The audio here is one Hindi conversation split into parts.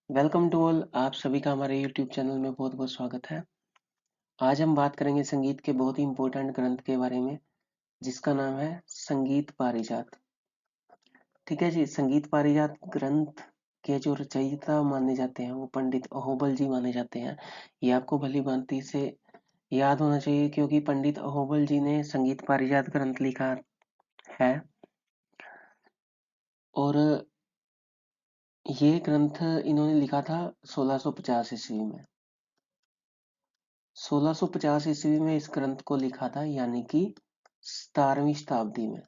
Welcome to all. आप सभी का हमारे यूट्यूब चैनल में बहुत बहुत स्वागत है। आज हम बात करेंगे संगीत के बहुत ही इम्पोर्टेंट ग्रंथ के बारे में, जिसका नाम है संगीत पारिजात। ठीक है जी। संगीत पारिजात ग्रंथ के जो रचयिता माने जाते हैं वो पंडित अहोबल जी माने जाते हैं। ये आपको भली भांति से याद होना चाहिए, क्योंकि पंडित अहोबल जी ने संगीत पारिजात ग्रंथ लिखा है। और ये ग्रंथ इन्होंने लिखा था 1650 ईस्वी में। 1650 ईस्वी में इस ग्रंथ को लिखा था, यानी कि 17वीं शताब्दी में।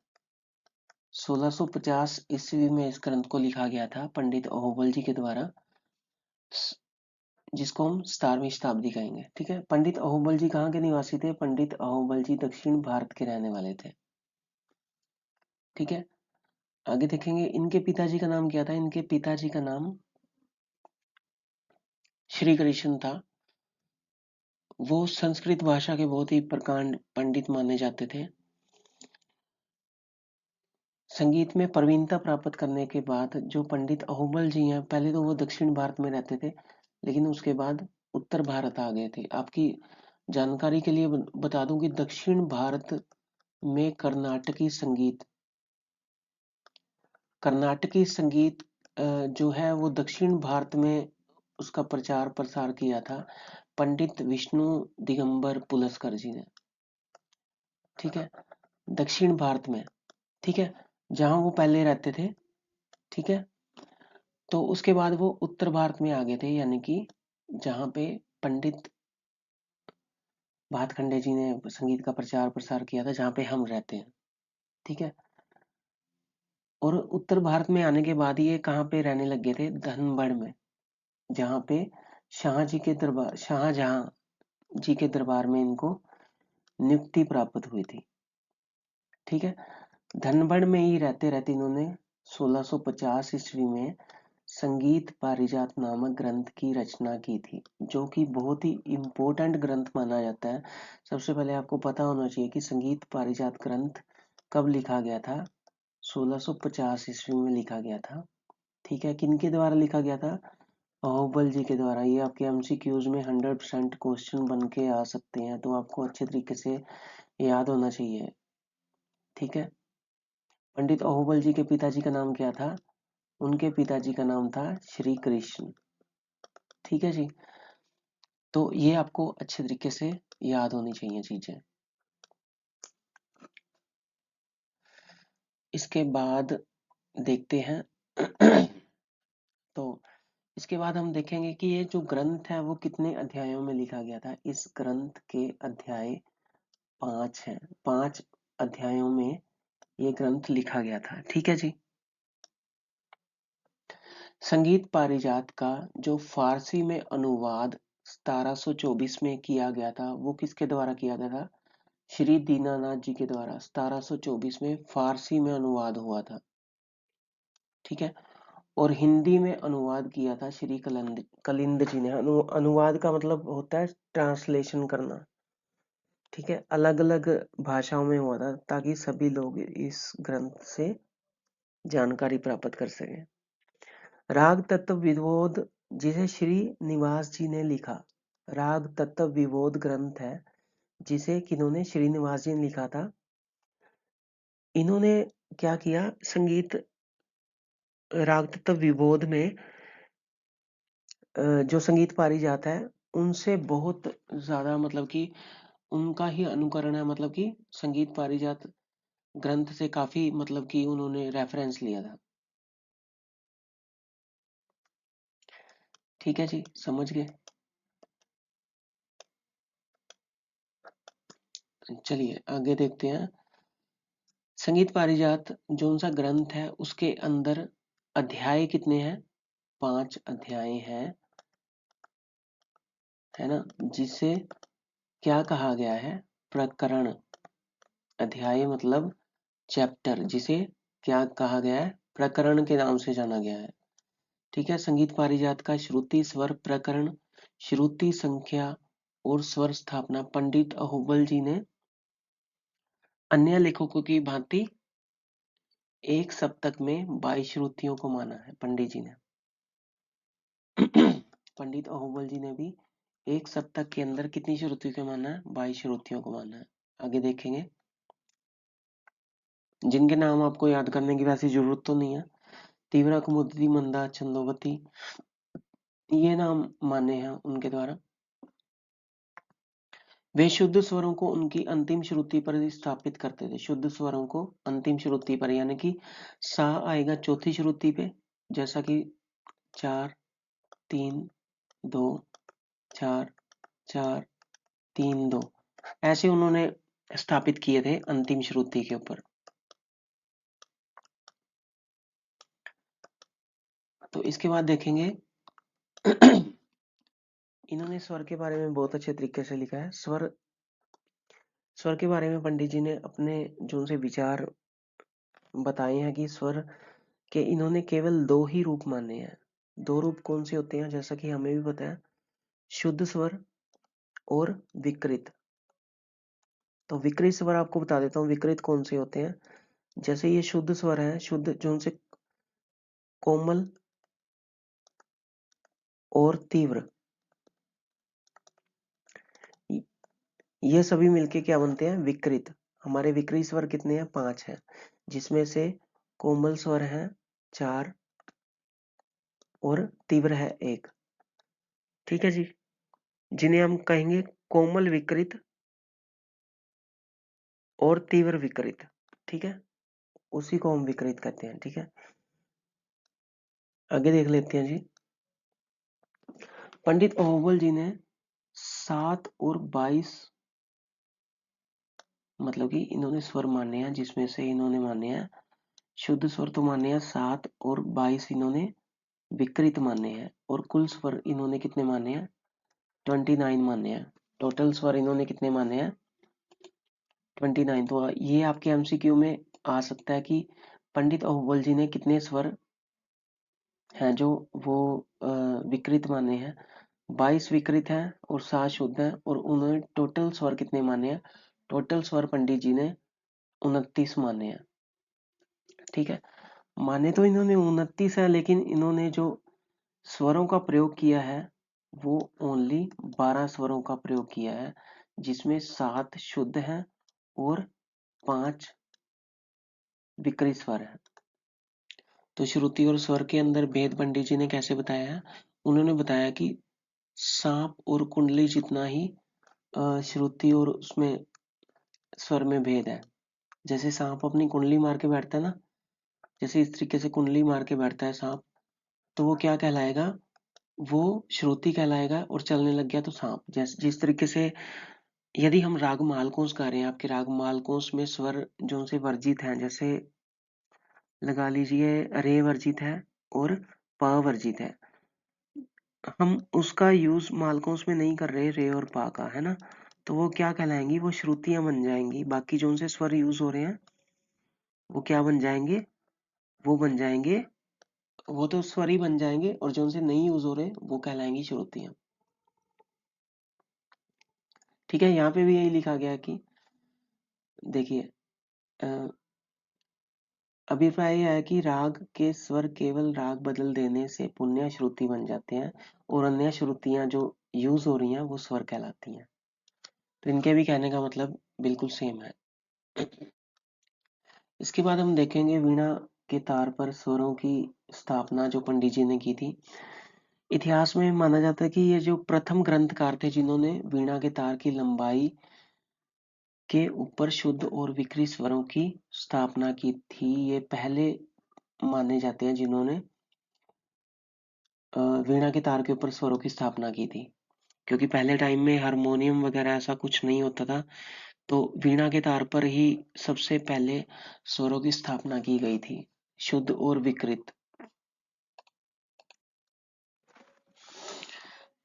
1650 ईस्वी में इस ग्रंथ को लिखा गया था पंडित अहोबल जी के द्वारा, जिसको हम 17वीं शताब्दी कहेंगे। ठीक है। पंडित अहोबल जी कहाँ के निवासी थे? पंडित अहोबल जी दक्षिण भारत के रहने वाले थे। ठीक है। आगे देखेंगे इनके पिताजी का नाम क्या था। इनके पिताजी का नाम श्री कृष्ण था। वो संस्कृत भाषा के बहुत ही प्रकांड पंडित माने जाते थे। संगीत में प्रवीणता प्राप्त करने के बाद जो पंडित अहोबल जी हैं, पहले तो वो दक्षिण भारत में रहते थे, लेकिन उसके बाद उत्तर भारत आ गए थे। आपकी जानकारी के लिए बता दूं कि दक्षिण भारत में कर्नाटकी संगीत जो है वो दक्षिण भारत में उसका प्रचार प्रसार किया था पंडित विष्णु दिगंबर पुलस्कर जी ने। ठीक है। दक्षिण भारत में। ठीक है। जहां वो पहले रहते थे। ठीक है। तो उसके बाद वो उत्तर भारत में आ गए थे, यानी कि जहाँ पे पंडित भातखंडे जी ने संगीत का प्रचार प्रसार किया था, जहाँ पे हम रहते हैं। ठीक है। और उत्तर भारत में आने के बाद ये कहाँ पे रहने लग गए थे? धनबड़ में, जहाँ पे शाहजहां जी के दरबार में इनको नियुक्ति प्राप्त हुई थी। ठीक है। धनबड़ में ही रहते रहते इन्होंने 1650 ईस्वी में संगीत पारिजात नामक ग्रंथ की रचना की थी, जो कि बहुत ही इम्पोर्टेंट ग्रंथ माना जाता है। सबसे पहले आपको पता होना चाहिए कि संगीत पारिजात ग्रंथ कब लिखा गया था। 1650 ईस्वी में लिखा गया था। ठीक है। किनके द्वारा लिखा गया था? अहोबल जी के द्वारा। ये आपके एमसीक्यूज में 100% क्वेश्चन बन के आ सकते हैं, तो आपको अच्छे तरीके से याद होना चाहिए। ठीक है। पंडित अहोबल जी के पिताजी का नाम क्या था? उनके पिताजी का नाम था श्री कृष्ण। ठीक है जी। तो ये आपको अच्छे तरीके से याद होनी चाहिए चीजें। इसके बाद देखते हैं तो इसके बाद हम देखेंगे कि ये जो ग्रंथ है वो कितने अध्यायों में लिखा गया था। इस ग्रंथ के अध्याय 5 हैं। 5 अध्यायों में ये ग्रंथ लिखा गया था। ठीक है जी। संगीत पारिजात का जो फारसी में अनुवाद 1724 में किया गया था, वो किसके द्वारा किया गया था? श्री दीनानाथ जी के द्वारा 1724 में फारसी में अनुवाद हुआ था। ठीक है। और हिंदी में अनुवाद किया था श्री कलिंद जी ने। अनुवाद का मतलब होता है ट्रांसलेशन करना। ठीक है। अलग अलग भाषाओं में हुआ था, ताकि सभी लोग इस ग्रंथ से जानकारी प्राप्त कर सकें। राग तत्व विबोध, जिसे श्री निवास जी ने लिखा। राग तत्व विबोध ग्रंथ है, जिसे किन्होंने? श्रीनिवास जी ने लिखा था। इन्होंने क्या किया? संगीत राग तत्व विबोध में जो संगीत पारिजात है उनसे बहुत ज्यादा, मतलब कि उनका ही अनुकरण है। मतलब कि संगीत पारिजात ग्रंथ से काफी, मतलब कि उन्होंने रेफरेंस लिया था। ठीक है जी। समझ गए? चलिए आगे देखते हैं। संगीत पारिजात जो सा ग्रंथ है उसके अंदर अध्याय कितने हैं? 5 अध्याय हैं, है ना। जिसे क्या कहा गया है? प्रकरण। अध्याय मतलब चैप्टर, जिसे क्या कहा गया है? प्रकरण के नाम से जाना गया है। ठीक है। संगीत पारिजात का श्रुति स्वर प्रकरण, श्रुति संख्या और स्वर स्थापना पंडित अहोबल जी ने अन्य लेखकों की भांति एक सप्तक में 22 श्रुतियों को माना है, पंडित जी ने। पंडित अहोबल जी ने भी एक सप्तक के अंदर कितनी श्रुतियों को माना है? 22 श्रुतियों को माना है। आगे देखेंगे, जिनके नाम आपको याद करने की वैसी जरूरत तो नहीं है। तीव्रा, कुमुदती, मंदा, छंदोवती, ये नाम माने हैं उनके द्वारा। वे शुद्ध स्वरों को उनकी अंतिम श्रुति पर स्थापित करते थे। शुद्ध स्वरों को अंतिम श्रुति पर, यानी कि सा आएगा चौथी श्रुति पे, जैसा कि 4 3 2 4 4 3 2, ऐसे उन्होंने स्थापित किए थे अंतिम श्रुति के ऊपर। तो इसके बाद देखेंगे इन्होंने स्वर के बारे में बहुत अच्छे तरीके से लिखा है। स्वर के बारे में पंडित जी ने अपने जो उनसे विचार बताए हैं कि स्वर के इन्होंने केवल 2 ही रूप माने हैं। 2 रूप कौन से होते हैं? जैसा कि हमें भी पता है, शुद्ध स्वर और विकृत। तो विकृत स्वर आपको बता देता हूँ, विकृत कौन से होते हैं। जैसे ये शुद्ध स्वर है, शुद्ध जो उनसे कोमल और तीव्र, ये सभी मिलके क्या बनते हैं? विकृत। हमारे विकृत स्वर कितने हैं? 5 हैं, जिसमें से कोमल स्वर है 4 और तीव्र है 1। ठीक है जी, जिन्हें हम कहेंगे कोमल विकृत और तीव्र विकृत। ठीक है, उसी को हम विकृत कहते हैं। ठीक है, आगे देख लेते हैं जी। पंडित अहोबल जी ने 7 और 22, मतलब कि इन्होंने स्वर माने हैं, जिसमें से इन्होंने माने हैं शुद्ध स्वर तो माने हैं 7 और 22 इन्होंने विकृत माने हैं। और कुल स्वर इन्होंने कितने माने हैं? 29 माने हैं। टोटल स्वर इन्होंने कितने माने हैं? 29। तो ये आपके एमसीक्यू में आ सकता है कि पंडित अहोबल जी ने कितने स्वर हैं जो वो विकृत माने हैं? 22 विकृत हैं और 7 शुद्ध हैं। और उन्होंने टोटल स्वर कितने माने हैं? टोटल स्वर पंडित जी ने 29 माने हैं। ठीक है, माने तो इन्होंने 29 है, लेकिन इन्होंने जो स्वरों का प्रयोग किया है वो ओनली 12 स्वरों का प्रयोग किया है, जिसमें 7 शुद्ध हैं और 5 विकृत स्वर हैं। तो श्रुति और स्वर के अंदर भेद पंडित जी ने कैसे बताया है? उन्होंने बताया कि सांप और कुंडली जितना ही श्रुति और उसमें स्वर में भेद है। जैसे सांप अपनी कुंडली मार के बैठता है ना, जैसे इस तरीके से कुंडली मार के बैठता है सांप, तो वो क्या कहलाएगा? वो श्रुति कहलाएगा। और चलने लग गया तो सांप। जैसे जिस तरीके से यदि हम राग मालकोंस गा रहे हैं, आपके राग मालकोंस में स्वर जो से वर्जित हैं, जैसे लगा लीजिए रे वर्जित है और प वर्जित है, हम उसका यूज मालकोंस में नहीं कर रहे रे और पा का, है ना, तो वो क्या कहलाएंगी? वो श्रुतियां बन जाएंगी। बाकी जो उनसे स्वर यूज हो रहे हैं वो क्या बन जाएंगे? वो बन जाएंगे, वो तो स्वर ही बन जाएंगे। और जो उनसे नहीं यूज हो रहे वो कहलाएंगी श्रुतियां। ठीक है, यहाँ पे भी यही लिखा गया कि देखिए अभिप्राय यह है कि राग के स्वर केवल राग बदल देने से पुण्य श्रुति बन जाते हैं और अन्य श्रुतियां जो यूज हो रही हैं वो स्वर कहलाती हैं। तो इनके भी कहने का मतलब बिल्कुल सेम है। इसके बाद हम देखेंगे वीणा के तार पर स्वरों की स्थापना जो पंडित जी ने की थी। इतिहास में माना जाता है कि ये जो प्रथम ग्रंथकार थे जिन्होंने वीणा के तार की लंबाई के ऊपर शुद्ध और विकृत स्वरों की स्थापना की थी, ये पहले माने जाते हैं जिन्होंने वीणा के तार के ऊपर स्वरों की स्थापना की थी। क्योंकि पहले टाइम में हारमोनियम वगैरह ऐसा कुछ नहीं होता था, तो वीणा के तार पर ही सबसे पहले स्वरों की स्थापना की गई थी, शुद्ध और विकृत।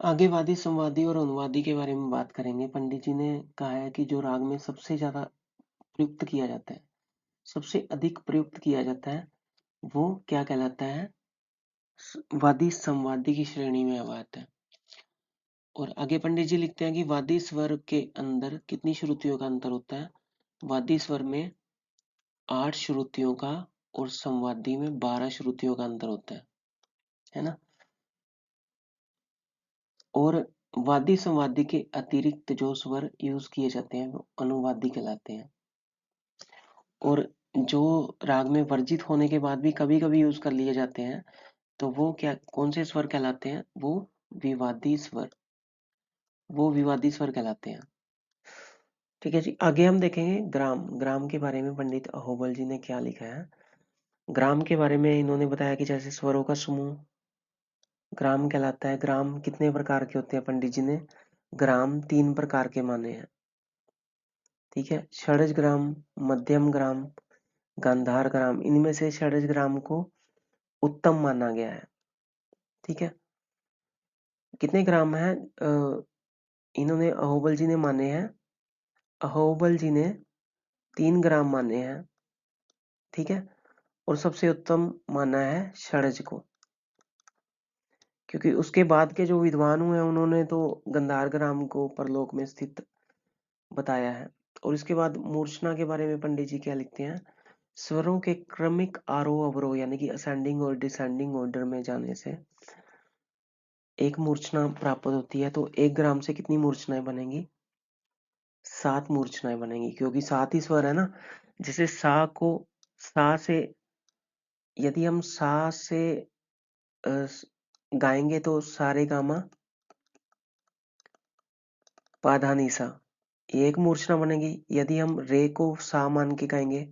आगे वादी, संवादी और अनुवादी के बारे में बात करेंगे। पंडित जी ने कहा है कि जो राग में सबसे ज्यादा प्रयुक्त किया जाता है, सबसे अधिक प्रयुक्त किया जाता है, वो क्या कहलाता है? वादी संवादी की श्रेणी में आता है। और आगे पंडित जी लिखते हैं कि वादी स्वर के अंदर कितनी श्रुतियों का अंतर होता है? वादी स्वर में 8 श्रुतियों का और संवादी में 12 श्रुतियों का अंतर होता है ना। और वादी संवादी के अतिरिक्त जो स्वर यूज किए जाते हैं वो अनुवादी कहलाते हैं। और जो राग में वर्जित होने के बाद भी कभी कभी यूज कर लिए जाते हैं तो वो क्या, कौन से स्वर कहलाते हैं? विवादी स्वर वो विवादी स्वर कहलाते हैं। ठीक है जी, आगे हम देखेंगे ग्राम। ग्राम के बारे में पंडित अहोबल जी ने क्या लिखा है। ग्राम के बारे में इन्होंने बताया कि जैसे स्वरों का समूह ग्राम कहलाता है। ग्राम कितने प्रकार के होते हैं? पंडित जी ने ग्राम 3 प्रकार के माने हैं। ठीक है, षडज ग्राम, मध्यम ग्राम, गांधार ग्राम। इनमें से षडज ग्राम को उत्तम माना गया है। ठीक है, कितने ग्राम है? इन्होंने अहोबल जी ने माने हैं, अहोबल जी ने 3 ग्राम माने हैं। ठीक है, और सबसे उत्तम माना है षडज को, क्योंकि उसके बाद के जो विद्वान हुए हैं उन्होंने तो गंधार ग्राम को परलोक में स्थित बताया है। और इसके बाद मूर्छना के बारे में पंडित जी क्या लिखते हैं? स्वरों के क्रमिक आरोह अवरोह यानी कि असेंडिंग और डिसेंडिंग ऑर्डर में जाने से एक मूर्छना प्राप्त होती है। तो 1 ग्राम से कितनी मूर्छनाएं बनेंगी? 7 मूर्छनाएं बनेंगी, क्योंकि 7 ही स्वर है ना। जैसे सा को, सा से यदि हम सा से गाएंगे तो सारे गामा पाधानीसा, ये एक मूर्छना बनेगी। यदि हम रे को सा मान के गाएंगे,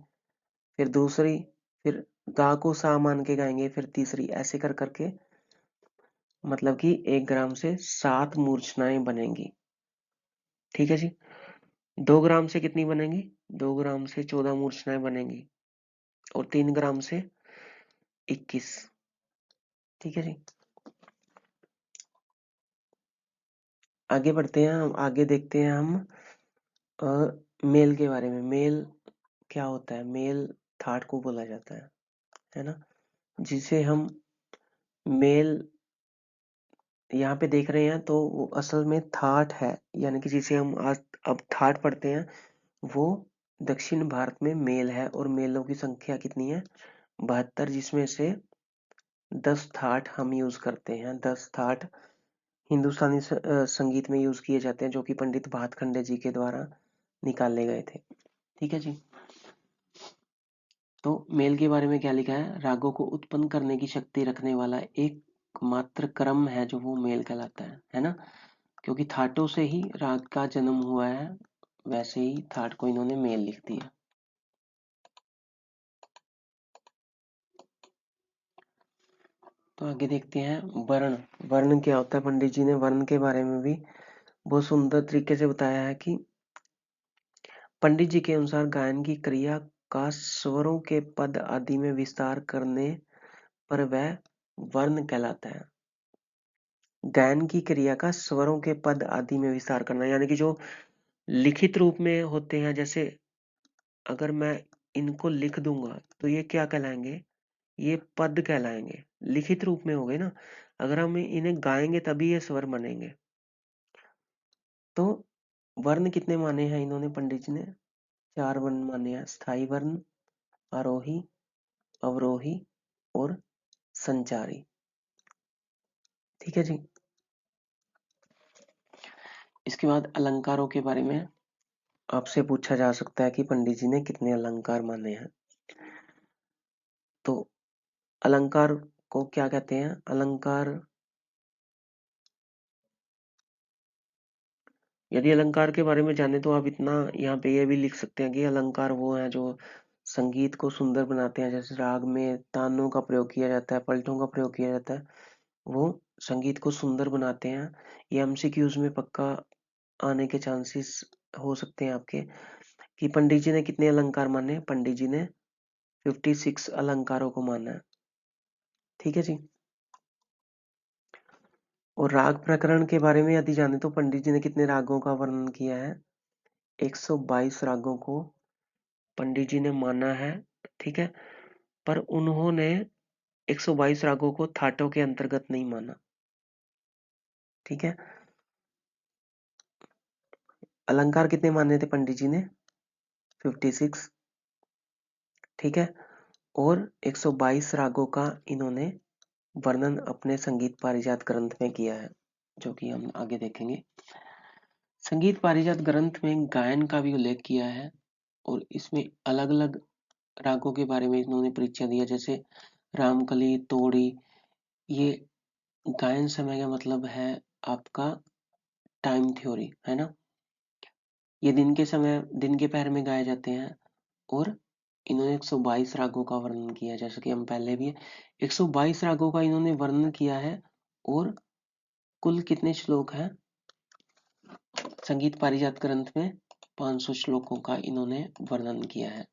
फिर दूसरी, फिर गा को सा मान के गाएंगे, फिर तीसरी, ऐसे कर करके मतलब कि 1 ग्राम से 7 मूर्छनाएं बनेंगी। ठीक है जी, 2 ग्राम से कितनी बनेंगी? 2 ग्राम से 14 मूर्छनाएं बनेंगी, और 3 ग्राम से 21। ठीक है जी, आगे बढ़ते हैं। हम आगे देखते हैं हम मेल के बारे में। मेल क्या होता है? मेल थाट को बोला जाता है ना, जिसे हम मेल यहाँ पे देख रहे हैं तो वो असल में थाट है, यानी कि जिसे हम आज अब थाट पढ़ते हैं वो दक्षिण भारत में मेल है। और मेलों की संख्या कितनी है? 72, जिसमें से 10 थाट हम यूज करते हैं। 10 थाट हिंदुस्तानी संगीत में यूज किए जाते हैं, जो कि पंडित भातखंडे जी के द्वारा निकाले गए थे। ठीक है जी, तो मेल के बारे में क्या लिखा है? रागों को उत्पन्न करने की शक्ति रखने वाला एकमात्र क्रम है जो वो मेल कहलाता है ना। क्योंकि थाटों से ही राग का जन्म हुआ है, वैसे ही थाट को इन्होंने मेल लिख दिया। तो आगे देखते हैं वर्ण। वर्ण क्या होता है? पंडित जी ने वर्ण के बारे में भी बहुत सुंदर तरीके से बताया है कि पंडित जी के अनुसार गायन की क्रिया का स्वरों के पद आदि में विस्तार करने पर वह वर्ण कहलाता है। गायन की क्रिया का स्वरों के पद आदि में विस्तार करना, यानी कि जो लिखित रूप में होते हैं, जैसे अगर मैं इनको लिख दूंगा तो ये क्या कहलाएंगे? ये पद कहलाएंगे, लिखित रूप में हो गए ना। अगर हम इन्हें गाएंगे तभी ये स्वर बनेंगे। तो वर्ण कितने माने हैं इन्होंने? पंडित जी ने 4 वर्ण माने हैं: स्थायी वर्ण, आरोही, अवरोही और संचारी। ठीक है जी, इसके बाद अलंकारों के बारे में आपसे पूछा जा सकता है कि पंडित जी ने कितने अलंकार माने हैं। तो अलंकार को क्या कहते हैं? अलंकार, यदि अलंकार के बारे में जाने तो आप इतना यहाँ पे ये भी लिख सकते हैं कि अलंकार वो है जो संगीत को सुंदर बनाते हैं। जैसे राग में तानों का प्रयोग किया जाता है, पलटों का प्रयोग किया जाता है, वो संगीत को सुंदर बनाते हैं। ये एमसीक्यूज में पक्का आने के चांसेस हो सकते हैं आपके, कि पंडित जी ने कितने अलंकार माने? पंडित जी ने 56 अलंकारों को माना है। ठीक है जी, और राग प्रकरण के बारे में यदि जाने तो पंडित जी ने कितने रागों का वर्णन किया है? 122 रागों को पंडित जी ने माना है। ठीक है, पर उन्होंने 122 रागों को थाटों के अंतर्गत नहीं माना। ठीक है, अलंकार कितने माने थे पंडित जी ने? 56। ठीक है, और 122 रागों का इन्होंने वर्णन अपने संगीत पारिजात ग्रंथ में किया है। जो कि हम आगे देखेंगे। संगीत पारिजात ग्रंथ में गायन का भी उल्लेख किया है और इसमें अलग अलग रागों के बारे में इन्होंने परिचय दिया, जैसे रामकली, तोड़ी। ये गायन समय का मतलब है आपका टाइम थ्योरी, है ना। ये दिन के समय, दिन के पहर में गाए जाते हैं। और इन्होंने 122 रागों का वर्णन किया है, जैसे कि हम पहले भी 122 रागों का इन्होंने वर्णन किया है। और कुल कितने श्लोक हैं संगीत पारिजात ग्रंथ में? 500 श्लोकों का इन्होंने वर्णन किया है।